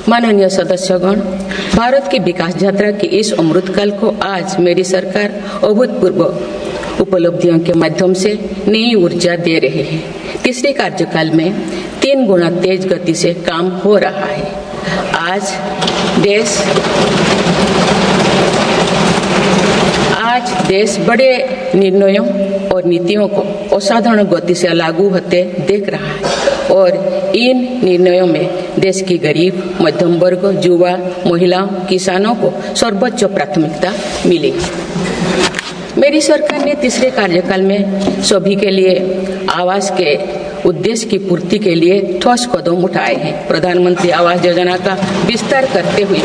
माननीय सदस्यगण, भारत की विकास यात्रा की इस अमृतकाल को आज मेरी सरकार अभूतपूर्व उपलब्धियों के माध्यम से नई ऊर्जा दे रही है। तीसरे कार्यकाल में 3 गुना तेज गति से काम हो रहा है। आज देश बड़े निर्णयों और नीतियों को असाधारण गति से लागू होते देख रहा है और इन निर्णयों में देश की गरीब, मध्यम वर्ग, युवा, महिलाओं, किसानों को सर्वोच्च प्राथमिकता मिली। मेरी सरकार ने तीसरे कार्यकाल में सभी के लिए आवास के उद्देश्य की पूर्ति के लिए ठोस कदम उठाए हैं। प्रधानमंत्री आवास योजना का विस्तार करते हुए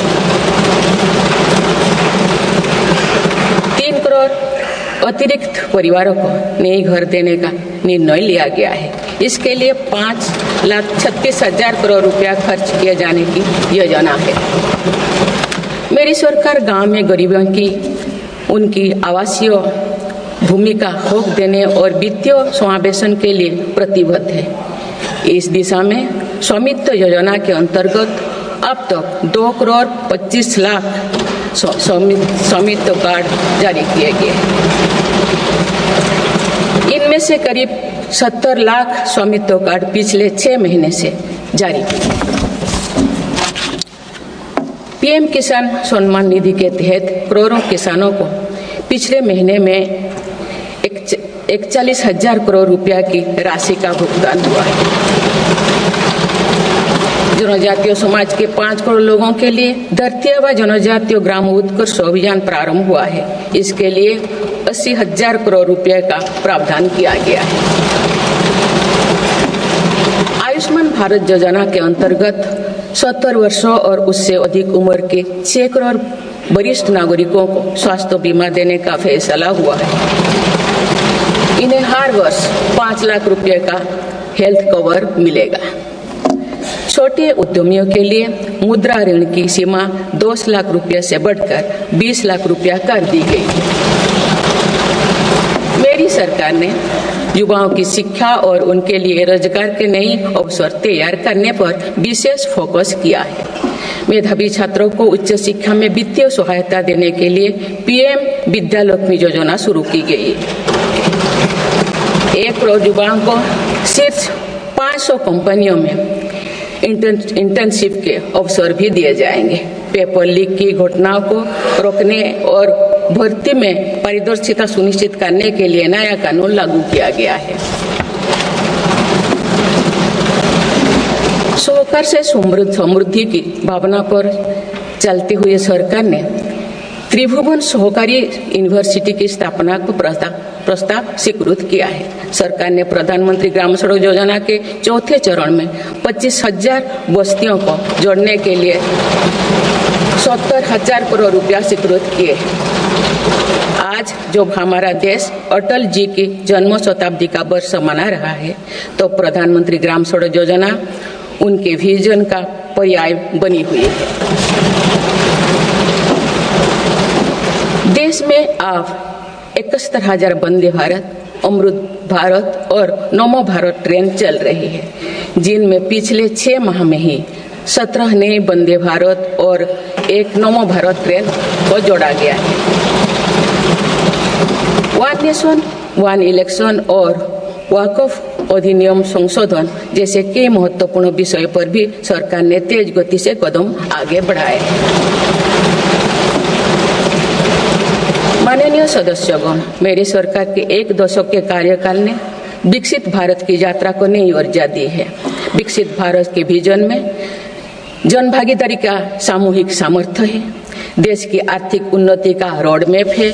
3 करोड़ अतिरिक्त परिवारों को नए घर देने का निर्णय लिया गया है। इसके लिए 5,36,000 करोड़ रुपया खर्च किए जाने की योजना है। मेरी सरकार गांव में गरीबों की उनकी आवासीय भूमि का हक देने और वित्तीय समावेशन के लिए प्रतिबद्ध है। इस दिशा में स्वामित्व योजना के अंतर्गत अब तक 2 करोड़ 25 लाख स्वामित्व कार्ड जारी किए गए। इनमें से करीब 70 लाख स्वामित्व कार्ड पिछले 6 महीने से जारी किए। पीएम किसान सम्मान निधि के तहत करोड़ों किसानों को पिछले महीने में 41,000 करोड़ रुपया की राशि का भुगतान हुआ है। जनजातीय समाज के 5 करोड़ लोगों के लिए धरती व जनजातीय ग्राम उत्कर्ष अभियान प्रारंभ हुआ है। इसके लिए 80,000 करोड़ रुपये का प्रावधान किया गया है। आयुष्मान भारत योजना के अंतर्गत 70 वर्षों और उससे अधिक उम्र के 6 करोड़ वरिष्ठ नागरिकों को स्वास्थ्य बीमा देने का फैसला हुआ है। इन्हें हर वर्ष 5 लाख रुपए का हेल्थ कवर मिलेगा। छोटे उद्यमियों के लिए मुद्रा ऋण की सीमा 10 लाख रुपए से बढ़कर 20 लाख रुपया कर दी गई। मेरी सरकार ने युवाओं की शिक्षा और उनके लिए रोजगार के नए अवसर तैयार करने पर विशेष फोकस किया है। मेधावी छात्रों को उच्च शिक्षा में वित्तीय सहायता देने के लिए पीएम विद्यालक्ष्मी योजना शुरू की गई। 1 करोड़ युवाओं को शीर्ष 500 कंपनियों में इंटर्नशिप के अवसर भी दिए जाएंगे। पेपर लीक की घटनाओं को रोकने और भर्ती में पारदर्शिता सुनिश्चित करने के लिए नया कानून लागू किया गया है। सहकार से समृद्धि की भावना पर चलते हुए सरकार ने त्रिभुवन सहकारी यूनिवर्सिटी की स्थापना को प्रस्ताव स्वीकृत किया है। सरकार ने प्रधानमंत्री ग्राम सड़क योजना के 4थे चरण में 25,000 बस्तियों को जोड़ने के लिए 70,000 करोड़ रुपया स्वीकृत किए। आज जब हमारा देश अटल जी की जन्म शताब्दी का वर्ष मना रहा है, तो प्रधानमंत्री ग्राम सड़क योजना उनके विजन का पर्याय बनी हुई है। देश में अब 71,000 वंदे भारत, अमृत भारत और नमो भारत ट्रेन चल रही है, जिनमें पिछले 6 माह में ही 17 नए वंदे भारत और 1 नमो भारत ट्रेन को जोड़ा गया है। वन नेशन वन इलेक्शन और वक्फ अधिनियम संशोधन जैसे कई महत्वपूर्ण विषय पर भी सरकार ने तेज गति से कदम आगे बढ़ाए। माननीय सदस्यगण, मेरी सरकार के 1 दशक के कार्यकाल ने विकसित भारत की यात्रा को नई ऊर्जा दी है। विकसित भारत के विजन में जन भागीदारी का सामूहिक सामर्थ्य है। देश की आर्थिक उन्नति का रोड मैप है।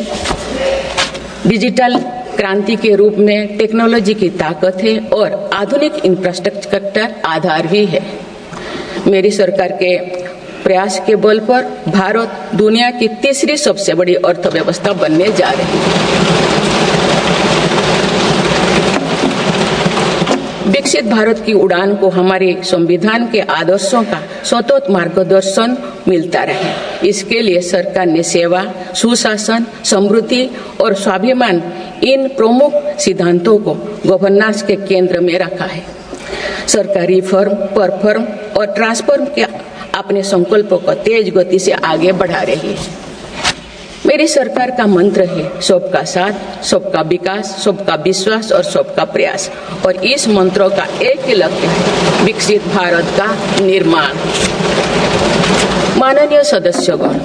डिजिटल क्रांति के रूप में टेक्नोलॉजी की ताकत है और आधुनिक इंफ्रास्ट्रक्चर आधार भी है। मेरी सरकार के प्रयास के बल पर भारत दुनिया की तीसरी सबसे बड़ी अर्थव्यवस्था बनने जा रही है। विकसित भारत की उड़ान को हमारे संविधान के आदर्शों का सतत मार्गदर्शन मिलता रहे, इसके लिए सरकार ने सेवा, सुशासन, समृद्धि और स्वाभिमान इन प्रमुख सिद्धांतों को गवर्नेंस के केंद्र में रखा है। सरकारी फर्म, परफॉर्म और ट्रांसफॉर्म के अपने संकल्पों को तेज गति से आगे बढ़ा रही है। मेरी सरकार का मंत्र है सबका साथ, सबका विकास, सबका विश्वास और सबका प्रयास। और इस मंत्रों का एक ही लक्ष्य है, विकसित भारत का निर्माण। माननीय सदस्यगण,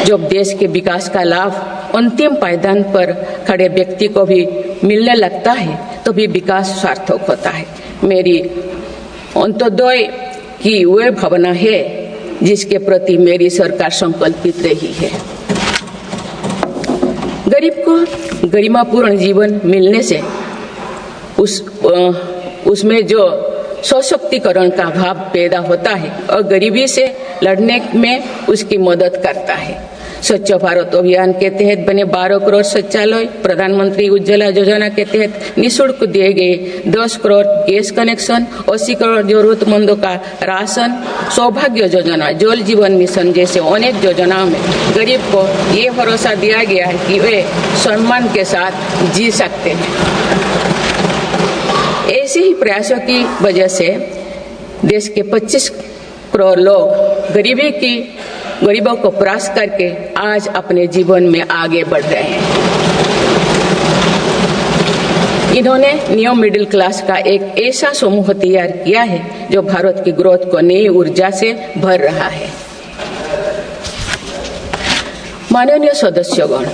जब देश के विकास का लाभ अंतिम पायदान पर खड़े व्यक्ति को भी मिलने लगता है तो भी विकास सार्थक होता है। मेरी अंत्योदय की वह भावना है जिसके प्रति मेरी सरकार संकल्पित रही है। गरीब को गरिमापूर्ण जीवन मिलने से उसमें जो सशक्तिकरण का भाव पैदा होता है और गरीबी से लड़ने में उसकी मदद करता है। स्वच्छ भारत अभियान के तहत बने 12 करोड़ शौचालय, प्रधानमंत्री उज्ज्वला योजना के तहत निःशुल्क दिए गए 10 करोड़ गैस कनेक्शन, 80 करोड़ जरूरतमंदों का राशन, सौभाग्य योजना, जल जीवन मिशन जैसे अनेक योजनाओं में गरीब को ये भरोसा दिया गया है कि वे सम्मान के साथ जी सकते हैं। ऐसे ही प्रयासों की वजह से देश के 25 करोड़ लोग गरीबों को परास्त करके आज अपने जीवन में आगे बढ़ रहे हैं। इन्होंने न्यू मिडिल क्लास का एक ऐसा समूह तैयार किया है जो भारत की ग्रोथ को नई ऊर्जा से भर रहा है। माननीय सदस्यगण,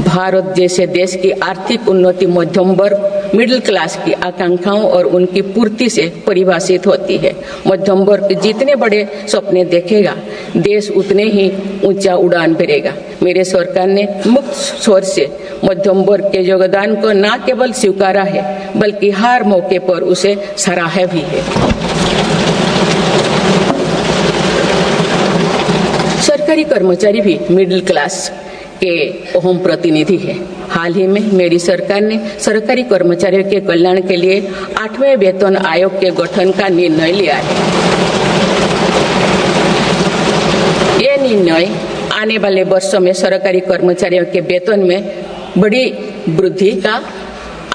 भारत जैसे देश की आर्थिक उन्नति मध्यम वर्ग मिडिल क्लास की आकांक्षाओं और उनकी पूर्ति से परिभाषित होती है। मध्यम वर्ग जितने बड़े सपने देखेगा, देश उतने ही ऊंचा उड़ान भरेगा। मेरे सरकार ने मुक्त स्वर से मध्यम वर्ग के योगदान को न केवल स्वीकारा है बल्कि हर मौके पर उसे सराहा भी है। सरकारी कर्मचारी भी मिडिल क्लास के अहम प्रतिनिधि है। हाल ही में मेरी सरकार ने सरकारी कर्मचारियों के कल्याण के लिए 8वें वेतन आयोग के गठन का निर्णय लिया है। ये निर्णय आने वाले वर्षों में सरकारी कर्मचारियों के वेतन में बड़ी वृद्धि का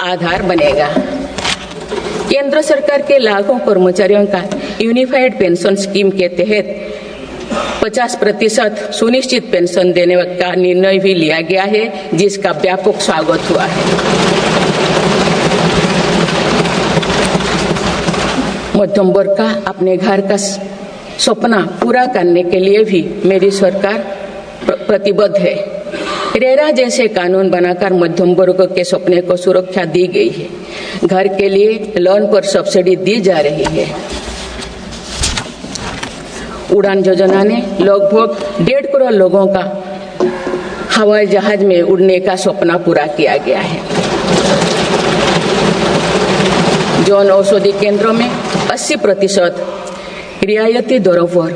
आधार बनेगा। केंद्र सरकार के लाखों कर्मचारियों का यूनिफाइड पेंशन स्कीम के तहत 50% सुनिश्चित पेंशन देने का निर्णय भी लिया गया है, जिसका व्यापक स्वागत हुआ है। मध्यम वर्ग का अपने घर का सपना पूरा करने के लिए भी मेरी सरकार प्रतिबद्ध है। रेरा जैसे कानून बनाकर मध्यम वर्ग के सपने को सुरक्षा दी गई है। घर के लिए लोन पर सब्सिडी दी जा रही है। उड़ान योजना ने लगभग 1.5 करोड़ लोगों का हवाई जहाज में उड़ने का सपना पूरा किया गया है। जन औषधि केंद्रों में 80% रियायती दरों पर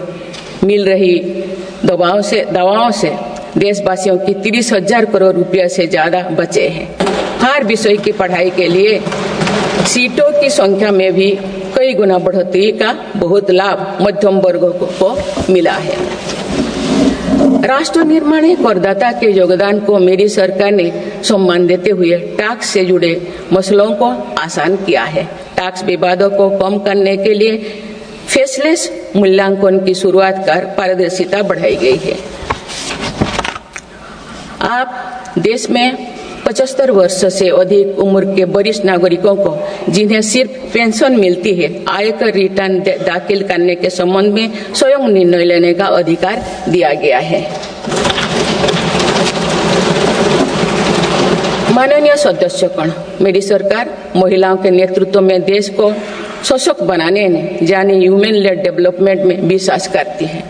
मिल रही दवाओं से देशवासियों की 30,000 करोड़ रुपये से ज्यादा बचे हैं। हर विषय की पढ़ाई के लिए सीटों की संख्या में भी कई गुना बढ़ोतरी का बहुत लाभ मध्यम वर्ग को मिला है। राष्ट्र निर्माण में करदाता के योगदान को मेरी सरकार ने सम्मान देते हुए टैक्स से जुड़े मसलों को आसान किया है। टैक्स विवादों को कम करने के लिए फेसलेस मूल्यांकन की शुरुआत कर पारदर्शिता बढ़ाई गई है। आप देश में 75 वर्ष से अधिक उम्र के वरिष्ठ नागरिकों को जिन्हें सिर्फ पेंशन मिलती है, आयकर रिटर्न दाखिल करने के संबंध में स्वयं निर्णय लेने का अधिकार दिया गया है। माननीय सदस्यगण, मेरी सरकार महिलाओं के नेतृत्व में देश को सशक्त बनाने में यानी ह्यूमन लेड डेवलपमेंट में विश्वास करती है।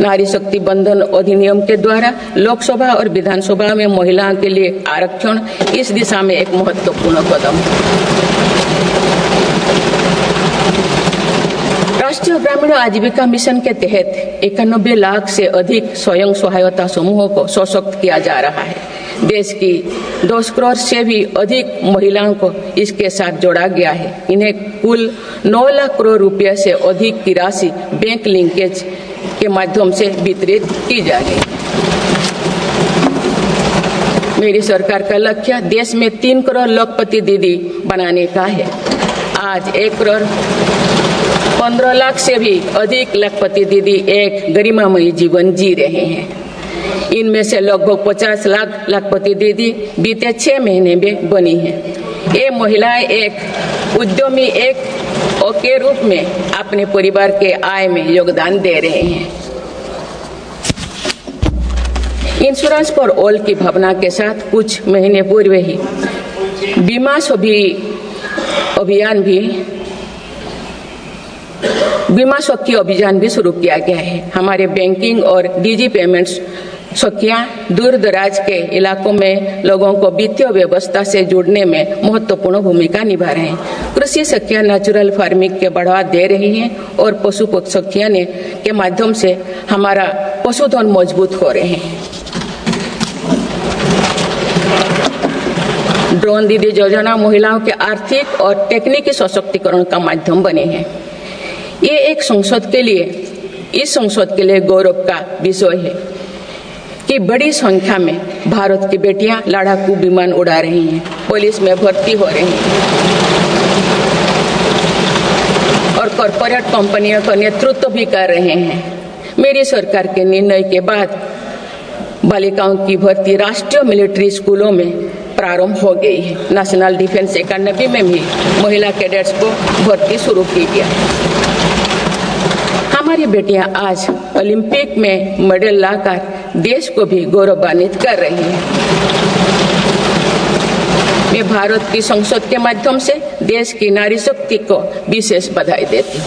नारी शक्ति बंधन अधिनियम के द्वारा लोकसभा और विधानसभा में महिलाओं के लिए आरक्षण इस दिशा में एक महत्वपूर्ण कदम है। राष्ट्रीय ग्रामीण आजीविका मिशन के तहत 91 लाख से अधिक स्वयं सहायता समूहों को सशक्त किया जा रहा है। देश की 10 करोड़ से भी अधिक महिलाओं को इसके साथ जोड़ा गया है। इन्हें कुल 9 लाख करोड़ रुपए से अधिक की राशि बैंक लिंकेज के माध्यम से वितरित की जा रही है। मेरी सरकार का लक्ष्य देश में 3 करोड़ लखपति दीदी बनाने का है। आज 1 करोड़ 15 लाख से भी अधिक लाखपति दीदी एक गरिमामयी जीवन जी रहे हैं। इनमें से लगभग 50 लाख लाखपति दीदी बीते 6 महीने में बनी है। ये महिलाएं एक उद्यमी के रूप में अपने परिवार के आय में योगदान दे रहे हैं। इंश्योरेंस फॉर ऑल की भावना के साथ कुछ महीने पूर्व ही बीमा सखी अभियान भी शुरू किया गया है। हमारे बैंकिंग और डिजी पेमेंट्स सखियां दूर दराज के इलाकों में लोगों को वित्तीय व्यवस्था से जुड़ने में महत्वपूर्ण भूमिका निभा रहे हैं। कृषि सखियां नेचुरल फार्मिंग के बढ़ावा दे रही हैं और पशु सखियां के माध्यम से हमारा पशुधन मजबूत हो रहे हैं। ड्रोन दीदी योजना महिलाओं के आर्थिक और तकनीकी सशक्तिकरण का माध्यम बने हैं। ये इस संसद के लिए गौरव का विषय है कि बड़ी संख्या में भारत की बेटियां लड़ाकू विमान उड़ा रही हैं, पुलिस में भर्ती हो रही हैं और कॉरपोरेट कंपनियों का नेतृत्व भी कर रहे हैं। मेरी सरकार के निर्णय के बाद बालिकाओं की भर्ती राष्ट्रीय मिलिट्री स्कूलों में प्रारंभ हो गई है। नेशनल डिफेंस एकेडमी में भी महिला कैडेट्स को भर्ती शुरू की गई। हमारी बेटियां आज ओलंपिक में मेडल लाकर देश को भी गौरवान्वित कर रही हैं। मैं भारत की संसद के माध्यम से देश की नारी शक्ति को विशेष बधाई देती हूँ।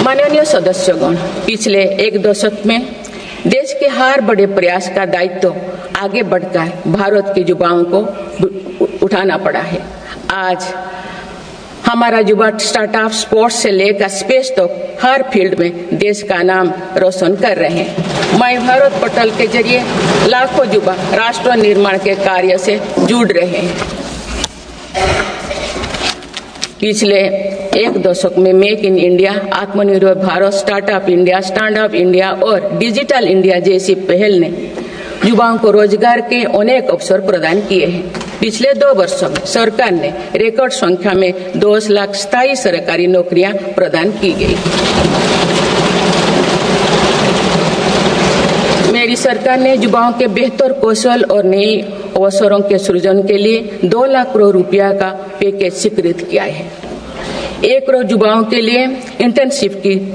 माननीय सदस्यगण, पिछले 1 दशक में देश के हर बड़े प्रयास का दायित्व आगे बढ़कर भारत के युवाओं को उठाना पड़ा है। आज हमारा युवा स्टार्टअप स्पोर्ट्स से लेकर स्पेस तक हर फील्ड में देश का नाम रोशन कर रहे हैं। माय भारत पोर्टल के जरिए लाखों युवा राष्ट्र निर्माण के कार्य से जुड़ रहे हैं। पिछले 1 दशक में मेक इन इंडिया, आत्मनिर्भर Bharat, startup India, stand up India और डिजिटल इंडिया जैसी पहल ने युवाओं को रोजगार के अनेक अवसर प्रदान किए हैं। पिछले 2 वर्षों में सरकार ने रिकॉर्ड संख्या में 10 लाख स्थायी सरकारी नौकरियां प्रदान की गई। मेरी सरकार ने युवाओं के बेहतर कौशल और नए अवसरों के सृजन के लिए 2 लाख करोड़ रुपया का पैकेज स्वीकृत किया है। 1 करोड़ युवाओं के लिए इंटर्नशिप की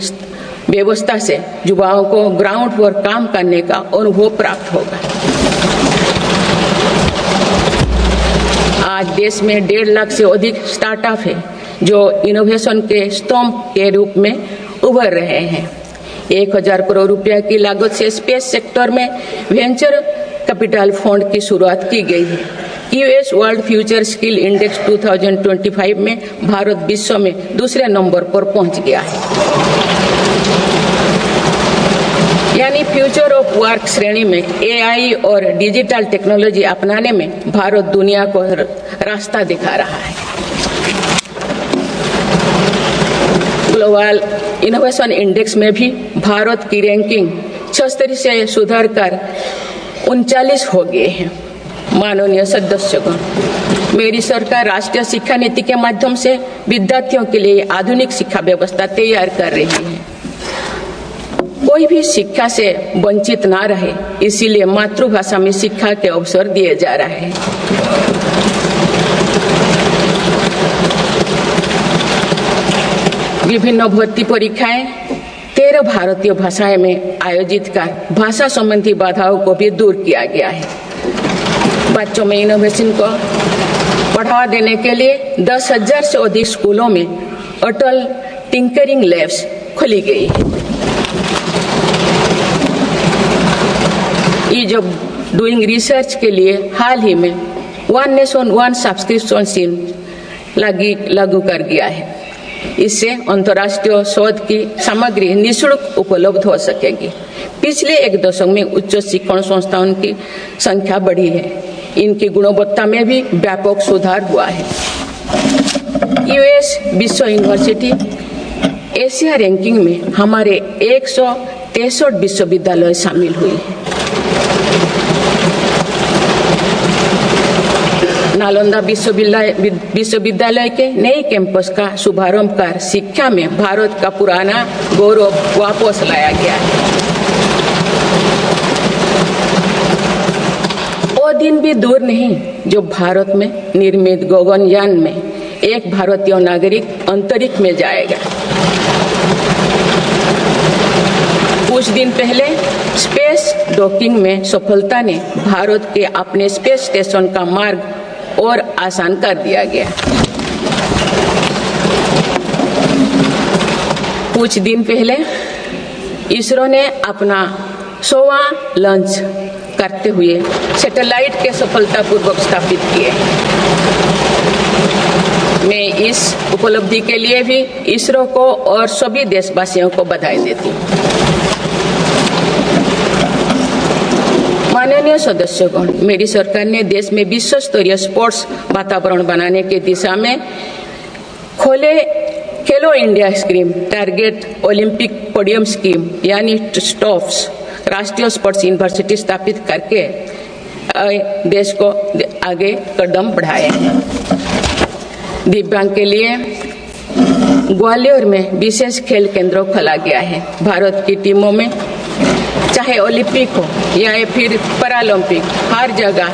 व्यवस्था से युवाओं को ग्राउंड पर काम करने का अनुभव प्राप्त होगा। आज देश में 1.5 लाख से अधिक स्टार्टअप है जो इनोवेशन के स्तंभ के रूप में उभर रहे हैं। 1000 करोड़ रुपया की लागत से स्पेस सेक्टर में वेंचर कैपिटल फंड की शुरुआत की गई है। US world future skill index 2025 में भारत विश्व में दूसरे नंबर पर पहुंच गया है। यानी फ्यूचर ऑफ वर्क श्रेणी में एआई और डिजिटल टेक्नोलॉजी अपनाने में भारत दुनिया को रास्ता दिखा रहा है। ग्लोबल इनोवेशन इंडेक्स में भी भारत की रैंकिंग 76 से सुधरकर 39 हो गए हैं। माननीय सदस्यगण, मेरी सरकार राष्ट्रीय शिक्षा नीति के माध्यम से विद्यार्थियों के लिए आधुनिक शिक्षा व्यवस्था तैयार कर रही है। कोई भी शिक्षा से वंचित ना रहे, इसीलिए मातृभाषा में शिक्षा के अवसर दिए जा रहे हैं। विभिन्न भर्ती परीक्षाएं 13 भारतीय भाषाएं में आयोजित कर भाषा संबंधी बाधाओं को भी दूर किया गया है। बच्चों में इनोवेशन को बढ़ावा देने के लिए 10,000 से अधिक स्कूलों में अटल टिंकरिंग लैब्स खोली गई है। ईज ऑफ डूइंग रिसर्च के लिए हाल ही में 1 नेशन 1 सब्सक्रिप्शन स्कीम लागू कर गया है। इससे अंतर्राष्ट्रीय शोध की सामग्री निःशुल्क उपलब्ध हो सकेगी। पिछले 1 दशक में उच्च शिक्षण संस्थाओं की संख्या बढ़ी है। इनकी गुणवत्ता में भी व्यापक सुधार हुआ है। यूएस विश्व यूनिवर्सिटी एशिया रैंकिंग में हमारे 163 विश्वविद्यालय शामिल हुई है। नालंदा विश्वविद्यालय के नए कैंपस का शुभारंभ कर शिक्षा में भारत का पुराना गौरव वापस लाया गया है। वो दिन भी दूर नहीं जो भारत में निर्मित गगनयान में एक भारतीय नागरिक अंतरिक्ष में जाएगा। कुछ दिन पहले स्पेस डॉकिंग में सफलता ने भारत के अपने स्पेस स्टेशन का मार्ग और आसान कर दिया गया। कुछ दिन पहले इसरो ने अपना 100वां लॉन्च करते हुए सैटेलाइट के सफलतापूर्वक स्थापित किए। मैं इस उपलब्धि के लिए भी इसरो को और सभी देशवासियों को बधाई देती हूँ। माननीय सदस्यगण, मेरी सरकार ने देश में विश्व स्तरीय स्पोर्ट्स वातावरण बनाने की दिशा में खेलो India scheme, target Olympic podium scheme यानी स्टॉप्स राष्ट्रीय स्पोर्ट्स यूनिवर्सिटी स्थापित करके देश को आगे कदम बढ़ाए हैं। दिव्यांग के लिए ग्वालियर में विशेष खेल केंद्र खोला गया है। भारत की टीमों में चाहे ओलंपिक हो या फिर पैरालंपिक, हर जगह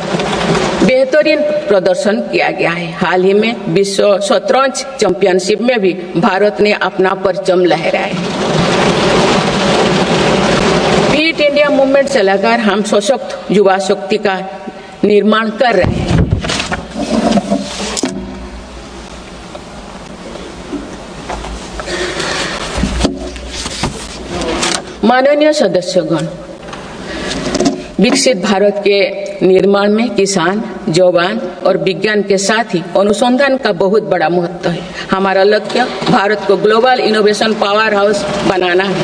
बेहतरीन प्रदर्शन किया गया है। हाल ही में विश्व शतरंज चैंपियनशिप में भी भारत ने अपना परचम लहराया है। फिट इंडिया मूवमेंट चलाकर हम सशक्त युवा शक्ति का निर्माण कर रहे हैं। माननीय सदस्यगण, विकसित भारत के निर्माण में किसान, जवान और विज्ञान के साथ ही अनुसंधान का बहुत बड़ा महत्व है। हमारा लक्ष्य भारत को ग्लोबल इनोवेशन पावर हाउस बनाना है।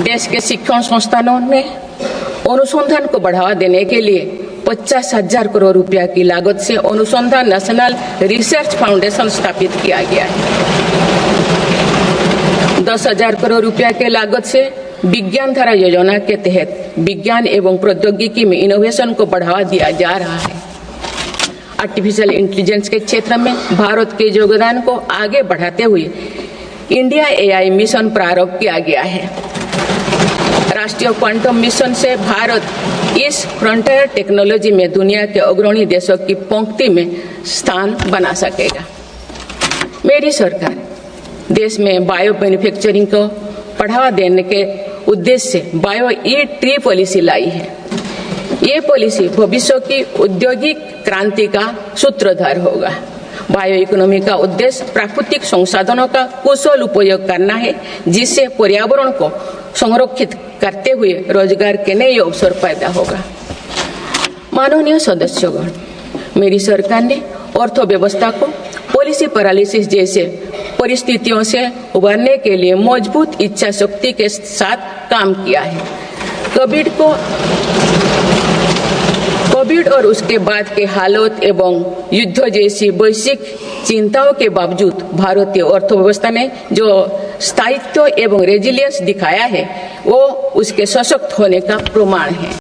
देश के शिक्षण संस्थानों में अनुसंधान को बढ़ावा देने के लिए 50,000 करोड़ रुपया की लागत से अनुसंधान नेशनल रिसर्च फाउंडेशन स्थापित किया गया है। 10,000 करोड़ रुपया के लागत से विज्ञान धारा योजना के तहत विज्ञान एवं प्रौद्योगिकी में इनोवेशन को बढ़ावा दिया जा रहा है। आर्टिफिशियल इंटेलिजेंस के क्षेत्र में भारत के योगदान को आगे बढ़ाते हुए इंडिया AI मिशन प्रारंभ किया गया है। राष्ट्रीय क्वांटम मिशन से भारत इस फ्रंटियर टेक्नोलॉजी में दुनिया के अग्रणी देशों की पंक्ति में स्थान बना सकेगा। मेरी सरकार देश में बायो मैन्युफैक्चरिंग को बढ़ावा देने के उद्देश्य से बायो ई-ट्री पॉलिसी लाई है। ये पॉलिसी भविष्य की औद्योगिक क्रांति का सूत्रधार होगा। बायो इकोनॉमी का उद्देश्य प्राकृतिक संसाधनों का कुशल उपयोग करना है, जिससे पर्यावरण को संरक्षित करते हुए रोजगार के नए अवसर पैदा होगा। माननीय सदस्यगण, मेरी सरकार ने अर्थव्यवस्था को पॉलिसी पैरालिसिस जैसे परिस्थितियों से उबरने के लिए मजबूत इच्छा शक्ति के साथ काम किया है। कोविड और उसके बाद के हालात एवं युद्ध जैसी वैश्विक चिंताओं के बावजूद भारतीय अर्थव्यवस्था ने जो स्थायित्व एवं रेजिलियंस दिखाया है, वो उसके सशक्त होने का प्रमाण है।